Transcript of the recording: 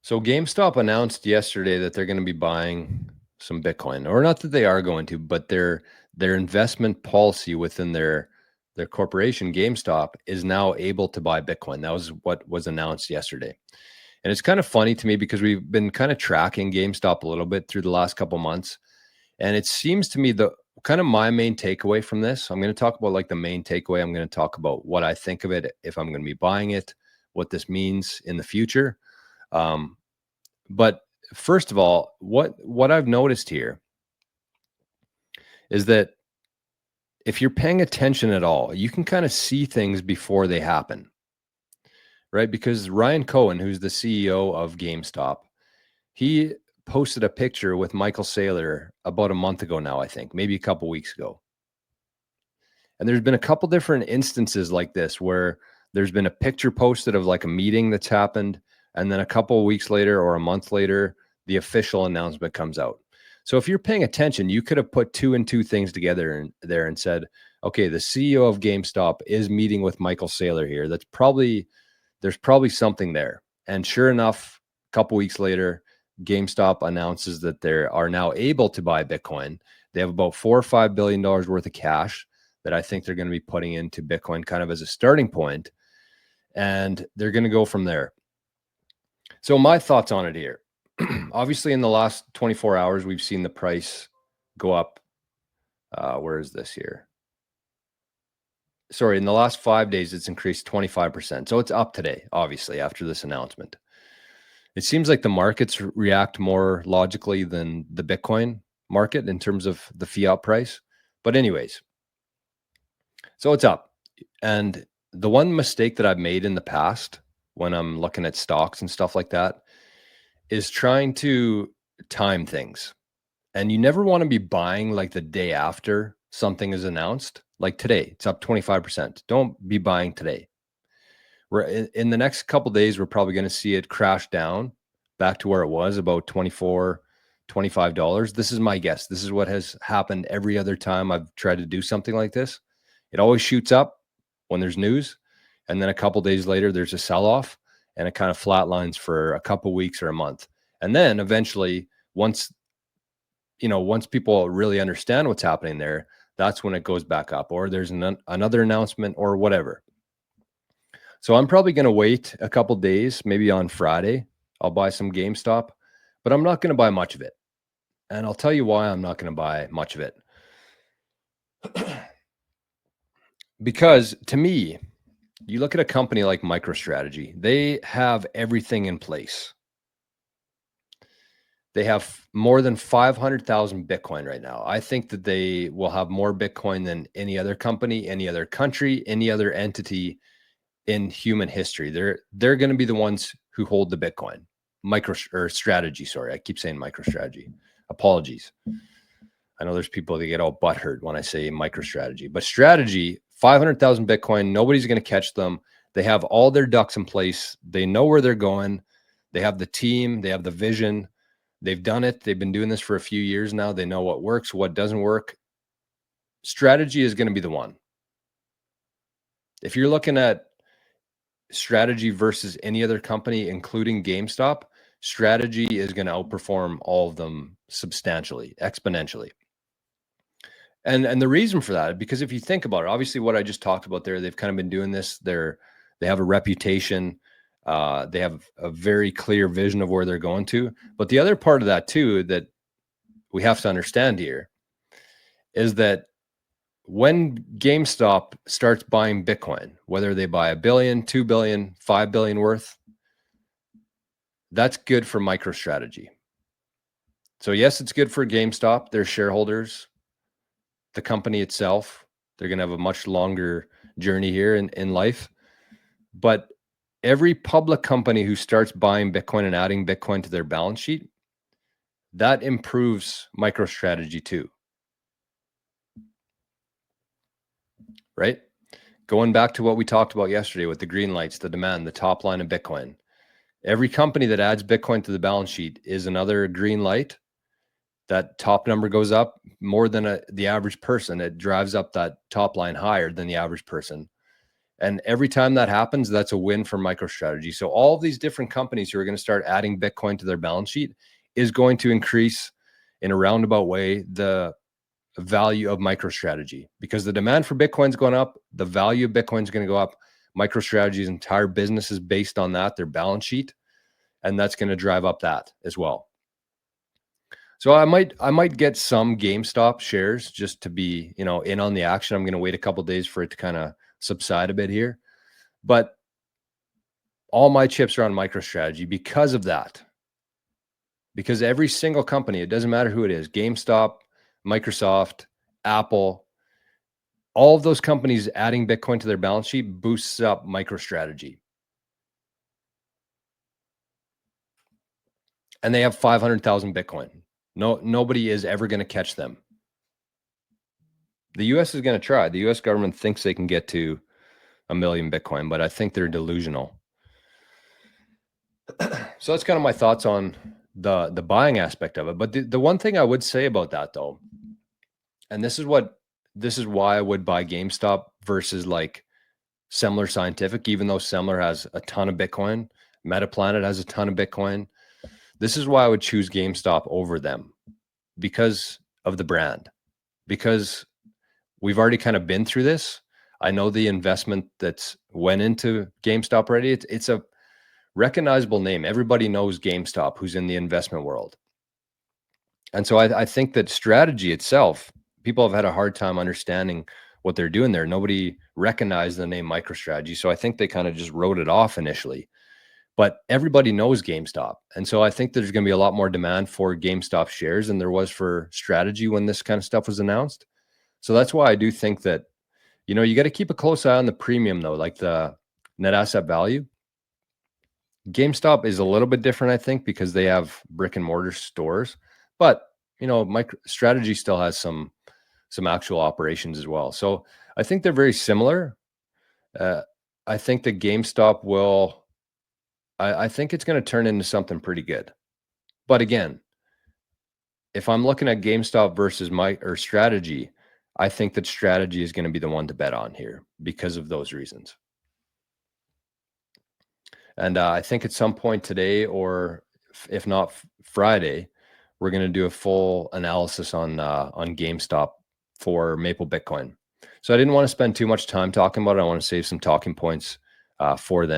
So GameStop announced yesterday that they're going to be buying some Bitcoin, or not that they are going to, but their investment policy within their corporation, GameStop, is now able to buy Bitcoin. That was what was announced yesterday. And it's kind of funny to me because we've been kind of tracking GameStop a little bit through the last couple months. And it seems to me the kind of my main takeaway from this, I'm going to talk about like the main takeaway. I'm going to talk about what I think of it, if I'm going to be buying it, what this means in the future. Um, but first of all, what I've noticed here is that if you're paying attention at all, you can kind of see things before they happen, right? Because Ryan Cohen, who's the CEO of GameStop, he posted a picture with Michael Saylor about a month ago now, I think, maybe a couple weeks ago. And there's been a couple different instances like this where there's been a picture posted of like a meeting that's happened, and then a couple of weeks later or a month later, the official announcement comes out. So if you're paying attention, you could have put two and two things together there and said, okay, the CEO of GameStop is meeting with Michael Saylor here. There's probably something there. And sure enough, a couple weeks later, GameStop announces that they are now able to buy Bitcoin. They have about $4 or $5 billion worth of cash that I think they're going to be putting into Bitcoin kind of as a starting point, and they're going to go from there. So my thoughts on it here. Obviously, in the last 24 hours, we've seen the price go up. Where is this here? Sorry, in the last 5 days, it's increased 25%. So it's up today, obviously, after this announcement. It seems like the markets react more logically than the Bitcoin market in terms of the fiat price. But anyways, so it's up. And the one mistake that I've made in the past when I'm looking at stocks and stuff like that is trying to time things. And you never want to be buying like the day after something is announced. Like today, it's up 25%. Don't be buying today. We're in the next couple days, we're probably going to see it crash down back to where it was, about $24, $25. This is my guess. This is what has happened every other time I've tried to do something like this. It always shoots up when there's news, and then a couple days later there's a sell-off, and it kind of flatlines for a couple weeks or a month. And then eventually, once people really understand what's happening there, that's when it goes back up, or there's another announcement or whatever. So I'm probably going to wait a couple days, maybe on Friday. I'll buy some GameStop, but I'm not going to buy much of it. And I'll tell you why I'm not going to buy much of it. Because to me, you look at a company like MicroStrategy, they have everything in place. They have more than 500,000 Bitcoin right now. I think that they will have more Bitcoin than any other company, any other country, any other entity in human history. They're going to be the ones who hold the Bitcoin. MicroStrategy, sorry. I keep saying MicroStrategy. Apologies. I know there's people that get all butthurt when I say MicroStrategy, but Strategy, 500,000 Bitcoin, nobody's going to catch them. They have all their ducks in place. They know where they're going. They have the team. They have the vision. They've done it. They've been doing this for a few years now. They know what works, what doesn't work. Strategy is going to be the one. If you're looking at Strategy versus any other company, including GameStop, Strategy is going to outperform all of them substantially, exponentially. And the reason for that, because if you think about it, obviously what I just talked about there, they've kind of been doing this. They have a reputation. They have a very clear vision of where they're going to. But the other part of that too, that we have to understand here, is that when GameStop starts buying Bitcoin, whether they buy $1 billion, $2 billion, $5 billion worth, that's good for MicroStrategy. So yes, it's good for GameStop, their shareholders, the company itself. They're going to have a much longer journey here in life. But every public company who starts buying Bitcoin and adding Bitcoin to their balance sheet, that improves MicroStrategy too. Right? Going back to what we talked about yesterday with the green lights, the demand, the top line of Bitcoin. Every company that adds Bitcoin to the balance sheet is another green light. That top number goes up more than the average person. It drives up that top line higher than the average person. And every time that happens, that's a win for MicroStrategy. So all of these different companies who are going to start adding Bitcoin to their balance sheet is going to increase in a roundabout way the value of MicroStrategy, because the demand for Bitcoin is going up. The value of Bitcoin is going to go up. MicroStrategy's entire business is based on that, their balance sheet, and that's going to drive up that as well. So I might get some GameStop shares just to be, in on the action. I'm going to wait a couple days for it to kind of subside a bit here, but all my chips are on MicroStrategy because of that. Because every single company, it doesn't matter who it is, GameStop, Microsoft, Apple, all of those companies adding Bitcoin to their balance sheet boosts up MicroStrategy. And they have 500,000 Bitcoin. Nobody is ever going to catch them. The US is going to try. The US government thinks they can get to 1 million Bitcoin, but I think they're delusional. So that's kind of my thoughts on the buying aspect of it. But the one thing I would say about that, though, and this is why I would buy GameStop versus like Semler Scientific, even though Semler has a ton of Bitcoin, Metaplanet has a ton of Bitcoin. This is why I would choose GameStop over them, because of the brand, because we've already kind of been through this. I know the investment that's went into GameStop already. It's a recognizable name. Everybody knows GameStop who's in the investment world. And so I think that strategy itself, people have had a hard time understanding what they're doing there. Nobody recognized the name MicroStrategy. So I think they kind of just wrote it off initially. But everybody knows GameStop. And so I think there's going to be a lot more demand for GameStop shares than there was for strategy when this kind of stuff was announced. So that's why I do think that, you got to keep a close eye on the premium, though, like the net asset value. GameStop is a little bit different, I think, because they have brick and mortar stores. But, MicroStrategy still has some actual operations as well. So I think they're very similar. I think that GameStop will... I think it's going to turn into something pretty good. But again, if I'm looking at GameStop versus strategy, I think that strategy is going to be the one to bet on here because of those reasons. And I think at some point today, or if not Friday, we're going to do a full analysis on GameStop for Maple Bitcoin. So I didn't want to spend too much time talking about it. I want to save some talking points for them.